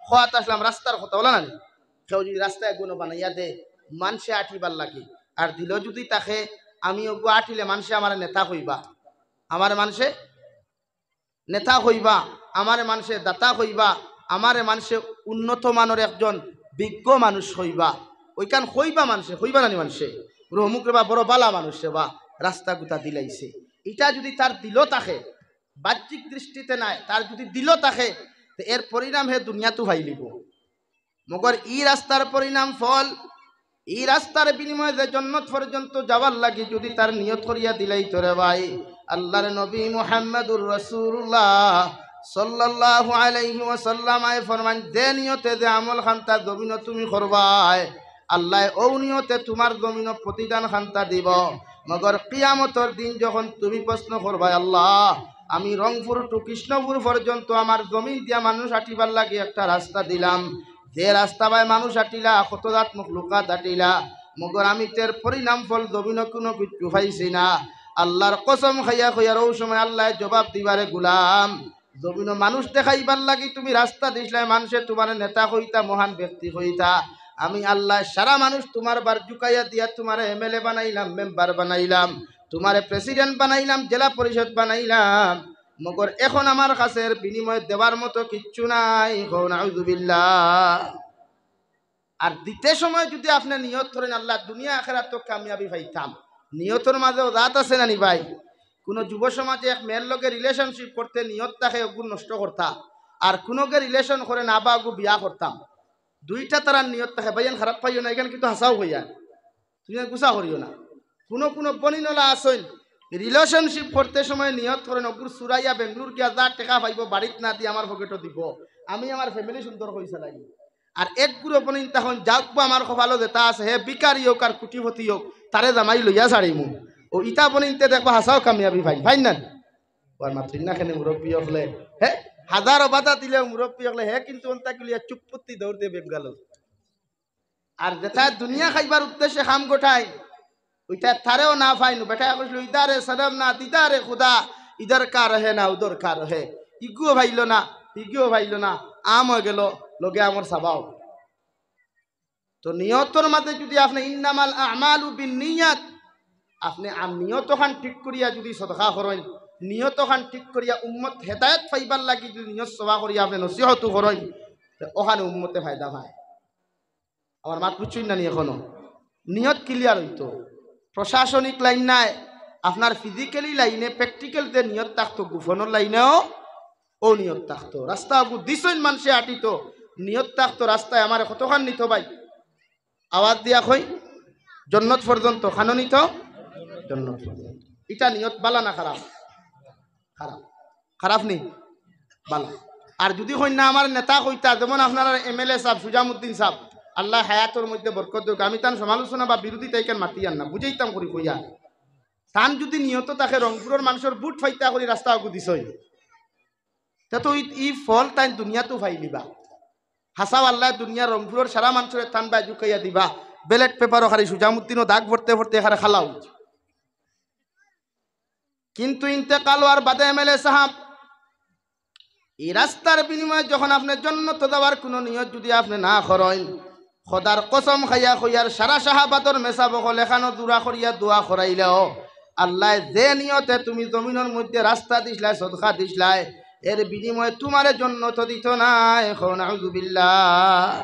খোয়াত আসলাম রাস্তার কথা বলা না কেউ যদি রাস্তায় গুণ বানাইয়া দে মানুষে আঠিবার লাগে আর দিল যদি তাকে আমি ওগু আঠিলে মানুষে আমার নেতা হইবা আমার মানুষে নেতা হইবা আমার মানুষে দাতা হইবা আমার মানুষে উন্নত মানের একজন বিজ্ঞ মানুষ হইবা ওইখান হইবা মানুষে হইবা নানি মানুষে অমুক রে বা বড় বালা মানুষ রে বা রাস্তা গুতা দিলাইছে এটা যদি তার দিল থাকে বাহ্যিক দৃষ্টিতে নাই তার যদি দিল থাকে এর পরিণাম হে দুনিয়াতো ভাই লিব মগর ই রাস্তার পরিণাম ফল এই রাস্তার বিনিময়ে যে জান্নাত পর্যন্ত যাওয়ার লাগি যদি তার নিয়ত করিয়া দিলাই তোরে ভাই আল্লাহর নবী মুহাম্মদুর রাসূলুল্লাহ সাল্লাল্লাহু আলাইহি ওয়াসাল্লাম আয় ফরমান যে নিয়তে যে আমল খান্তা জমিন তুমি করবাই আল্লাহ ও নিয়তে তোমার জমিন প্রতিদান খান্তা দিব মগর কিয়ামতের দিন যখন তুমি প্রশ্ন করবাই আল্লাহ আমি রংপুর টু কৃষ্ণপুর পর্যন্ত আমার জমিন দিয়া মানুষ আটিবার লাগি একটা রাস্তা দিলাম যে রাস্তা বাই মানুষ আটিলা কতজাত মখলুকাত আটিলা মগর আমি তের পরিণাম ফল জমিন কোনো কিছু পাইছি না আল্লাহর কসম খাইয়া খাইয়ার ওই সময় আল্লাহ জবাব দিবারে গুলাম জমিন মানুষ দেখাইবার লাগি তুমি রাস্তা দিসলাই মানুষের তোমার নেতা হইতা মহান ব্যক্তি হইতা আমি আল্লাহ সারা মানুষ তোমার বার জুকাইয়া দিয়া তোমার এমএলএ বানাইলাম মেম্বার বানাইলাম তোমারে প্রেসিডেন্ট বানাইলাম জেলা পরিষদ বানাইলাম মগর এখন আমার কাছে বিনিময় দেওয়ার মতো কিচ্ছু নাই নাউযুবিল্লাহ আর দিতে সময় যদি আপনি নিয়ত করেন আল্লাহ দুনিয়া আখিরাত তো কামিয়াবি পাইতাম নিয়তের মাঝেও জাত আছে না নি ভাই কোনো যুব সমাজে এক মেয়ের লগে রিলেশনশিপ করতে নিয়ত থাকে ওগুলো নষ্ট করতা আর কোনোকে রিলেশন করে না বা ওগু বিয়া করতাম দুইটা তারা নিয়ত থাকে ভাইয়ান খারাপ পাইও না এখানে কিন্তু হাসাও হইয়া তুমি গুছা করিও না কোনো বনিনলা আসইন রিলেশনশিপ করতে সময় নিয়ত করেন ওগুর সুরাইয়া বেঙ্গলুর গিয়া যা টাকা পাইব বাড়িত না দিয়ে আমার পকেটও দিব আমি আমার ফ্যামিলি সুন্দর হয়েছে লাগি আর এক গুরু বনিন তখন যাক আমার কপালো যেটা আছে হে বিকারি হোক আর কুটিপতি হোক তারে জামাই লইয়া ছাড়িমু ও ইটা বনিনতে দেখবো হাসাও কামিয়াবি ভাই ভাই না ওর মাতৃনা খেনে মুরব্বী হলে হে হাজারো বাধা দিলে মুরব্বী হলে হে কিন্তু অন্তাকুলিয়া চুপপত্তি দৌড় দিয়ে বেঙ্গাল আর যেটা দুনিয়া খাইবার উদ্দেশ্যে খাম গোটাই ওইটা তারেও না পাইনু বেটা কইছিল ইদারে সালাম না দিদারে খুদা ইদার কা রহে না উদর কা রহে ইগুও ভাইল না ইগুও ভাইল না আম হয়ে গেল লগে আমার সাবাও তো নিয়তর মাঝে যদি আপনি ইন্নামাল আমালু বিন্নিয়াত আপনি নিয়ত খান ঠিক করিয়া যদি সদকা করেন নিয়ত খান ঠিক করিয়া উম্মত হেদায়েত পাইবার লাগি যদি নিয়ত সভা করিয়া আপনি নসিহত করেন ওখানে উম্মতে ফায়দা পায় আমার মাত বুঝছই না নি এখনো নিয়ত ক্লিয়ার হইতো প্রশাসনিক লাইন নাই আপনার ফিজিক্যালি লাইনে প্র্যাকটিক্যালতে নিয়ত থাকতো গুফনের লাইনেও ও নিয়ত থাকতো রাস্তা দিছইন মানুষে আটিত নিয়ত থাকতো রাস্তায় আমার কতখান নিত ভাই আওয়াজ দিয়া কই জন্নত পর্যন্ত খানো নিত জন্নত পর্যন্ত এটা নিয়ত বালা না খারাপ খারাপ খারাপ নেই বালা আর যদি কই না আমার নেতা কইতা যেমন আপনার এমএলএ সাহেব সুজামুদ্দিন সাহেব আল্লাহ হায়াতের মধ্যে বরকত দেখ আমি তার সমালোচনা বা বিরোধিতা এখান মাতি আন না বুঝাইতাম করি কইয়া তান যদি নিয়ত তাকে রংপুরের মানুষের বুট ফাইতা করি রাস্তা আগু দিছই তো ই ফল তাই দুনিয়াতো ফাইলিবা হাসাও আল্লাহ দুনিয়া রংপুরের সারা মানুষের তান বাই জুকাইয়া দিবা ব্যালট পেপারও খালি সুজামুদ্দিনও দাগ ভরতে ভরতে এখানে খালাও কিন্তু ইন্তেকাল আর বাদে এমএলএ সাহাব এই রাস্তার বিনিময়ে যখন আপনার জন্নত দেওয়ার কোনো নিয়ত যদি আপনি না করেন খোদার কসম খাইয়া কইয়ার সারা সাহাবাতর মেসাবকল এখানো দূরা করিয়া দোয়া করাইলেও আল্লাহ যে নিয়তে তুমি জমিনের মধ্যে রাস্তা দিসলাই সদকা দিসলাই এর বিনিময়ে তোমার জন্নত দিত না এখন নাউযুবিল্লাহ।